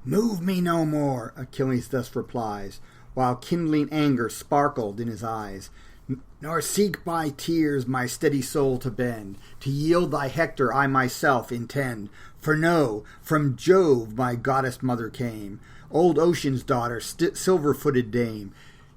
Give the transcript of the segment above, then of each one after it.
Move me no more, Achilles thus replies, while kindling anger sparkled in his eyes. Nor seek by tears my steady soul to bend. To yield thy Hector I myself intend. For know, from Jove my goddess mother came, old Ocean's daughter, silver-footed dame.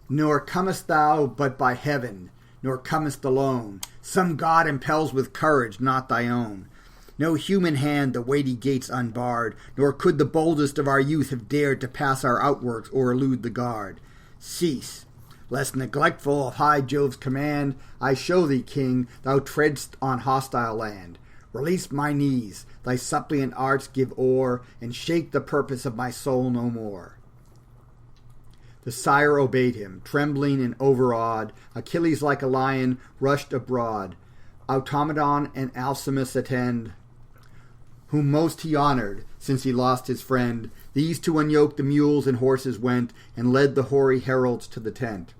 Nor comest thou but by heaven, nor comest alone. Some god impels with courage not thy own. No human hand the weighty gates unbarred, nor could the boldest of our youth have dared to pass our outworks or elude the guard. Cease, lest neglectful of high Jove's command, I show thee, king, thou treadst on hostile land. Release my knees, thy suppliant arts give o'er, and shake the purpose of my soul no more. The sire obeyed him, trembling and overawed. Achilles like a lion rushed abroad. Automedon and Alcimus attend, whom most he honored, since he lost his friend. These to unyoke the mules and horses went, and led the hoary heralds to the tent.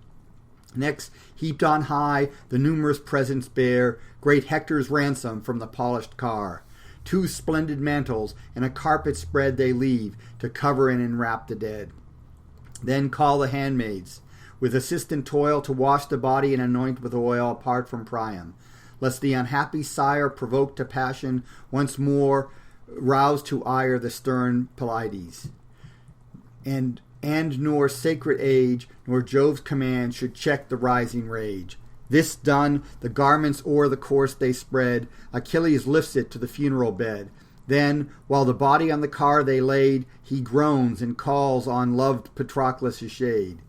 Next, heaped on high, the numerous presents bear great Hector's ransom from the polished car. 2 splendid mantles and a carpet spread they leave to cover and enwrap the dead. Then call the handmaids, with assistant toil, to wash the body and anoint with oil apart from Priam, lest the unhappy sire, provoked to passion, once more rouse to ire the stern Pelides. And nor sacred age, nor Jove's command should check the rising rage. This done, the garments o'er the corse they spread. Achilles lifts it to the funeral bed. Then, while the body on the car they laid, he groans and calls on loved Patroclus' shade.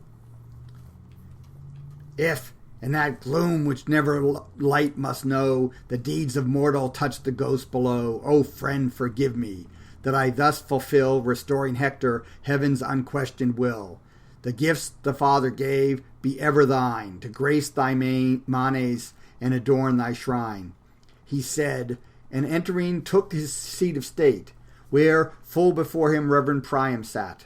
If, in that gloom which never light must know, the deeds of mortal touch the ghost below, O friend, forgive me, that I thus fulfill, restoring Hector, heaven's unquestioned will. The gifts the Father gave be ever thine, to grace thy manes and adorn thy shrine. He said, and entering took his seat of state, where full before him reverend Priam sat,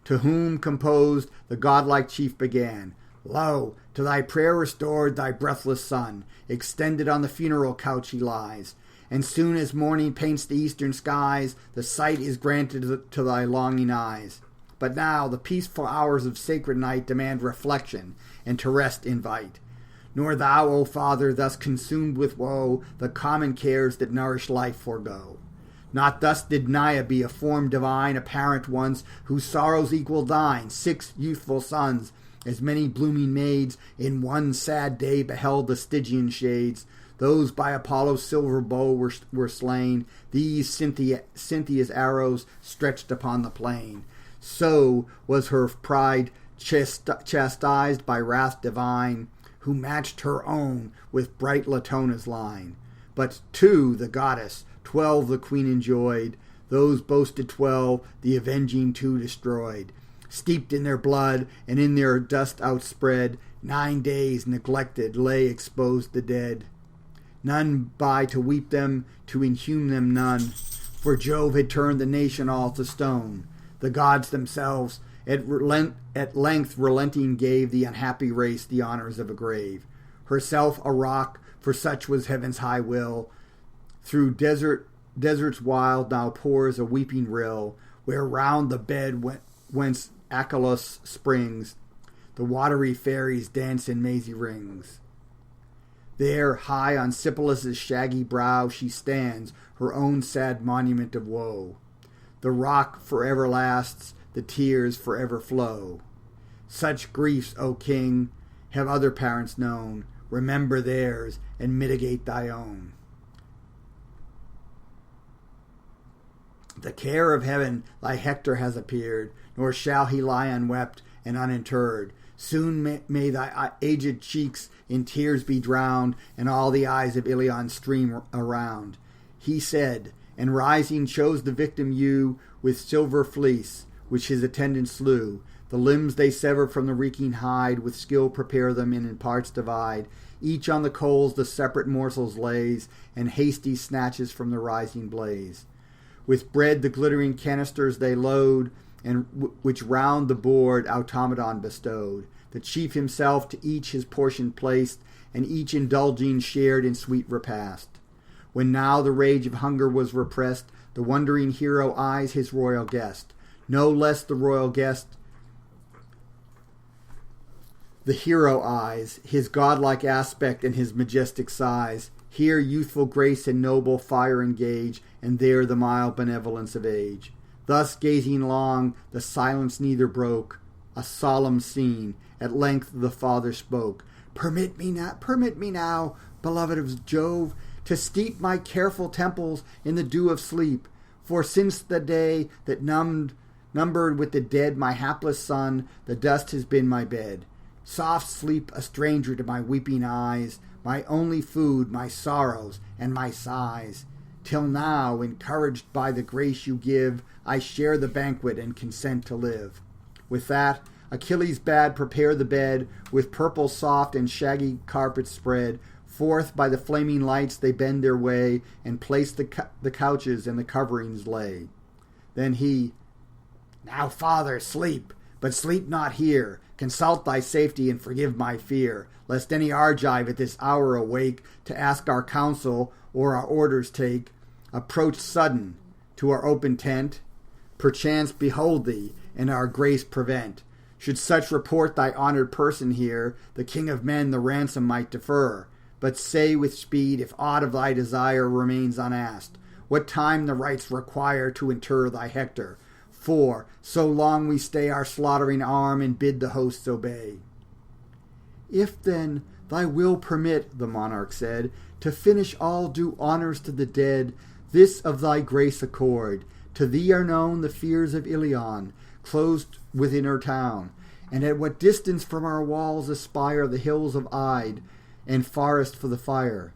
to whom composed the godlike chief began, Lo, to thy prayer restored, thy breathless son, extended on the funeral couch he lies, and soon as morning paints the eastern skies, the sight is granted to thy longing eyes. But now the peaceful hours of sacred night demand reflection, and to rest invite. Nor thou, O Father, thus consumed with woe, the common cares that nourish life forego. Not thus did Niobe, a form divine, a parent once, whose sorrows equal thine, 6 youthful sons, as many blooming maids, in one sad day beheld the Stygian shades. Those by Apollo's silver bow were slain, these Cynthia's arrows stretched upon the plain. So was her pride chastised by wrath divine, who matched her own with bright Latona's line. But 2 the goddess, 12 the queen enjoyed, those boasted 12 the avenging 2 destroyed. Steeped in their blood and in their dust outspread, 9 days neglected lay exposed the dead. None by to weep them, to inhume them none, for Jove had turned the nation all to stone. The gods themselves at length relenting gave the unhappy race the honors of a grave. Herself a rock, for such was heaven's high will. Through deserts wild now pours a weeping rill, where round the bed whence Achilles springs, the watery fairies dance in mazy rings. There, high on Sipylus' shaggy brow, she stands, her own sad monument of woe. The rock forever lasts, the tears forever flow. Such griefs, O king, have other parents known. Remember theirs, and mitigate thy own. The care of heaven thy Hector has appeared, nor shall he lie unwept and uninterred. Soon may thy aged cheeks in tears be drowned, and all the eyes of Ilion stream around. He said, and rising chose the victim ewe with silver fleece, which his attendants slew. The limbs they sever from the reeking hide, with skill prepare them and in parts divide. Each on the coals the separate morsels lays, and hasty snatches from the rising blaze. With bread the glittering canisters they load, and which round the board Automedon bestowed. The chief himself to each his portion placed, and each indulging shared in sweet repast. When now the rage of hunger was repressed, the wondering hero eyes his royal guest. No less the royal guest the hero eyes, his godlike aspect and his majestic size. Here youthful grace and noble fire engage, and there the mild benevolence of age. Thus gazing long, the silence neither broke. A solemn scene, at length the father spoke. Permit me now, beloved of Jove, to steep my careful temples in the dew of sleep. For since the day that numbered with the dead my hapless son, the dust has been my bed. Soft sleep, a stranger to my weeping eyes, my only food, my sorrows, and my sighs. Till now, encouraged by the grace you give, I share the banquet and consent to live. With that, Achilles bade prepare the bed, with purple soft and shaggy carpets spread. Forth by the flaming lights they bend their way, and place the couches and the coverings lay. Then he, Now, father, sleep, but sleep not here. Consult thy safety and forgive my fear, lest any Argive at this hour awake to ask our counsel or our orders take, approach sudden to our open tent, perchance behold thee, and our grace prevent. Should such report thy honored person hear, the king of men the ransom might defer. But say with speed, if aught of thy desire remains unasked, what time the rites require to inter thy Hector. For so long we stay our slaughtering arm, and bid the hosts obey. If then thy will permit, the monarch said, to finish all due honors to the dead, this of thy grace accord. To thee are known the fears of Ilion, closed within her town, and at what distance from our walls aspire the hills of Ide, and farthest for the fire.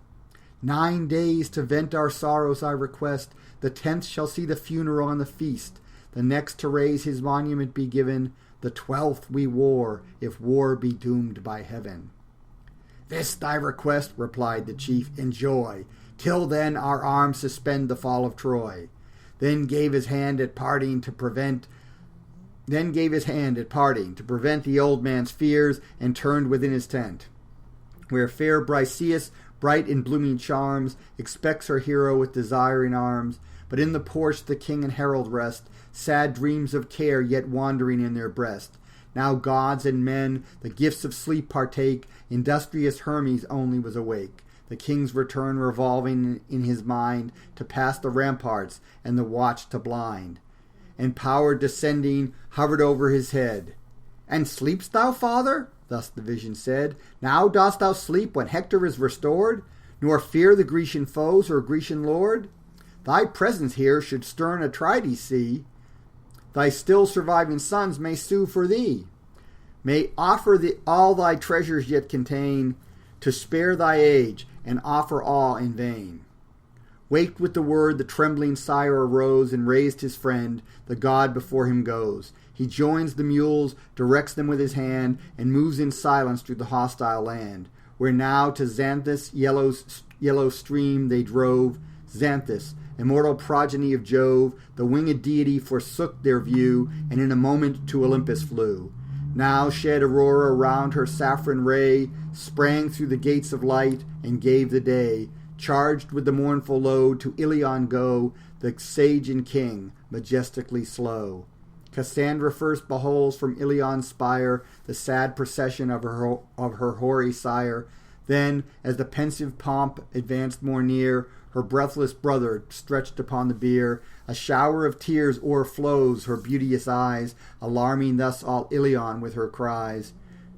9 days to vent our sorrows I request, the 10th shall see the funeral and the feast, the next to raise his monument be given, the 12th we war, if war be doomed by heaven. This thy request, replied the chief, enjoy, till then our arms suspend the fall of Troy. Then gave his hand at parting to prevent the old man's fears, and turned within his tent, where fair Briseis, bright in blooming charms, expects her hero with desiring arms. But in the porch the king and herald rest, sad dreams of care yet wandering in their breast. Now gods and men the gifts of sleep partake, industrious Hermes only was awake, the king's return revolving in his mind, to pass the ramparts and the watch to blind. And power descending hovered over his head. And sleepst thou, father? Thus the vision said. Now dost thou sleep when Hector is restored, nor fear the Grecian foes or Grecian lord? Thy presence here should stern Atrides see. Thy still surviving sons may sue for thee, may offer all thy treasures yet contain, to spare thy age, and offer all in vain. Waked with the word, the trembling sire arose, and raised his friend, the god before him goes. He joins the mules, directs them with his hand, and moves in silence through the hostile land, where now to Xanthus' yellow stream they drove. Xanthus, immortal progeny of Jove, the winged deity forsook their view, and in a moment to Olympus flew. Now shed Aurora round her saffron ray, sprang through the gates of light, and gave the day. Charged with the mournful load, to Ilion go, the sage and king, majestically slow. Cassandra first beholds from Ilion's spire the sad procession of her hoary sire. Then, as the pensive pomp advanced more near, her breathless brother stretched upon the bier, a shower of tears o'erflows her beauteous eyes, alarming thus all Ilion with her cries.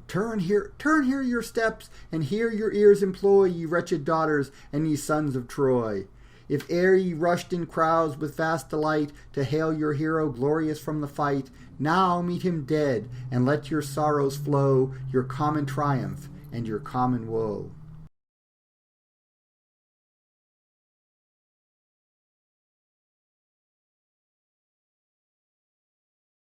Turn here your steps, and here your ears employ, ye wretched daughters, and ye sons of Troy. If e'er ye rushed in crowds with vast delight to hail your hero glorious from the fight, now meet him dead, and let your sorrows flow, your common triumph and your common woe.